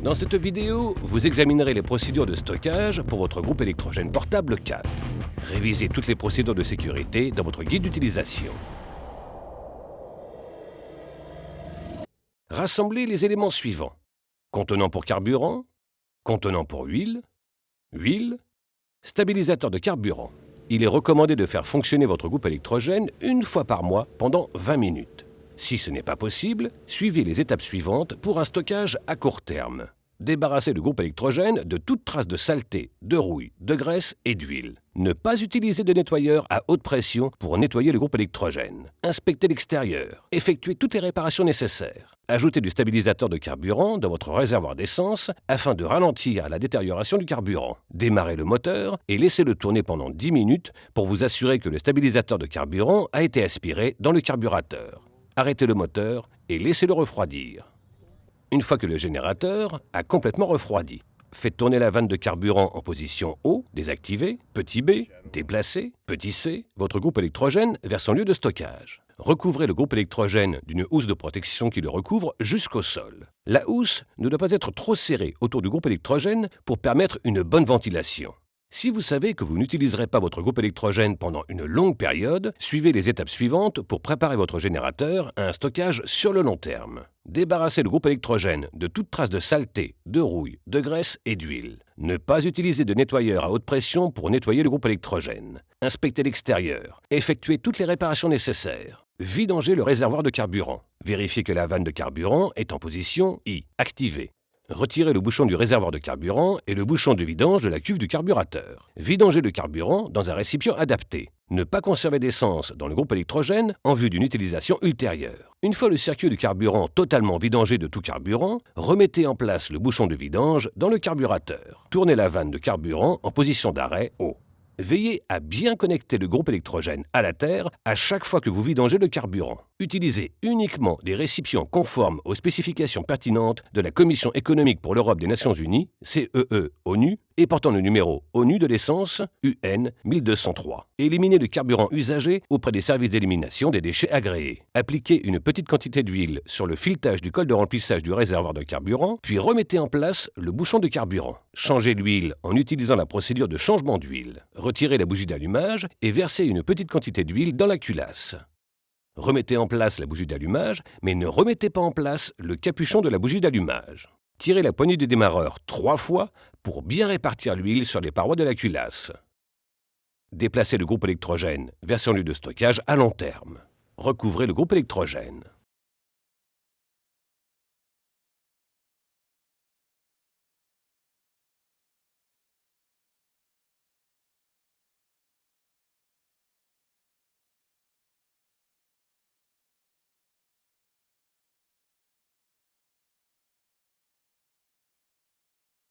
Dans cette vidéo, vous examinerez les procédures de stockage pour votre groupe électrogène portable 4. Révisez toutes les procédures de sécurité dans votre guide d'utilisation. Rassemblez les éléments suivants. Contenant pour carburant, contenant pour huile, stabilisateur de carburant. Il est recommandé de faire fonctionner votre groupe électrogène une fois par mois pendant 20 minutes. Si ce n'est pas possible, suivez les étapes suivantes pour un stockage à court terme. Débarrassez le groupe électrogène de toute trace de saleté, de rouille, de graisse et d'huile. Ne pas utiliser de nettoyeur à haute pression pour nettoyer le groupe électrogène. Inspectez l'extérieur. Effectuez toutes les réparations nécessaires. Ajoutez du stabilisateur de carburant dans votre réservoir d'essence afin de ralentir la détérioration du carburant. Démarrez le moteur et laissez-le tourner pendant 10 minutes pour vous assurer que le stabilisateur de carburant a été aspiré dans le carburateur. Arrêtez le moteur et laissez-le refroidir. Une fois que le générateur a complètement refroidi, faites tourner la vanne de carburant en position haut, désactivée, petit b, déplacé, petit c, votre groupe électrogène vers son lieu de stockage. Recouvrez le groupe électrogène d'une housse de protection qui le recouvre jusqu'au sol. La housse ne doit pas être trop serrée autour du groupe électrogène pour permettre une bonne ventilation. Si vous savez que vous n'utiliserez pas votre groupe électrogène pendant une longue période, suivez les étapes suivantes pour préparer votre générateur à un stockage sur le long terme. Débarrassez le groupe électrogène de toute trace de saleté, de rouille, de graisse et d'huile. Ne pas utiliser de nettoyeur à haute pression pour nettoyer le groupe électrogène. Inspectez l'extérieur. Effectuez toutes les réparations nécessaires. Vidangez le réservoir de carburant. Vérifiez que la vanne de carburant est en position I, activée. Retirez le bouchon du réservoir de carburant et le bouchon de vidange de la cuve du carburateur. Vidangez le carburant dans un récipient adapté. Ne pas conserver d'essence dans le groupe électrogène en vue d'une utilisation ultérieure. Une fois le circuit du carburant totalement vidangé de tout carburant, remettez en place le bouchon de vidange dans le carburateur. Tournez la vanne de carburant en position d'arrêt haut. Veillez à bien connecter le groupe électrogène à la terre à chaque fois que vous vidangez le carburant. Utilisez uniquement des récipients conformes aux spécifications pertinentes de la Commission économique pour l'Europe des Nations Unies, CEE-ONU, et portant le numéro ONU de l'essence, UN 1203. Éliminez le carburant usagé auprès des services d'élimination des déchets agréés. Appliquez une petite quantité d'huile sur le filetage du col de remplissage du réservoir de carburant, puis remettez en place le bouchon de carburant. Changez l'huile en utilisant la procédure de changement d'huile. Retirez la bougie d'allumage et versez une petite quantité d'huile dans la culasse. Remettez en place la bougie d'allumage, mais ne remettez pas en place le capuchon de la bougie d'allumage. Tirez la poignée du démarreur 3 fois pour bien répartir l'huile sur les parois de la culasse. Déplacez le groupe électrogène vers son lieu de stockage à long terme. Recouvrez le groupe électrogène.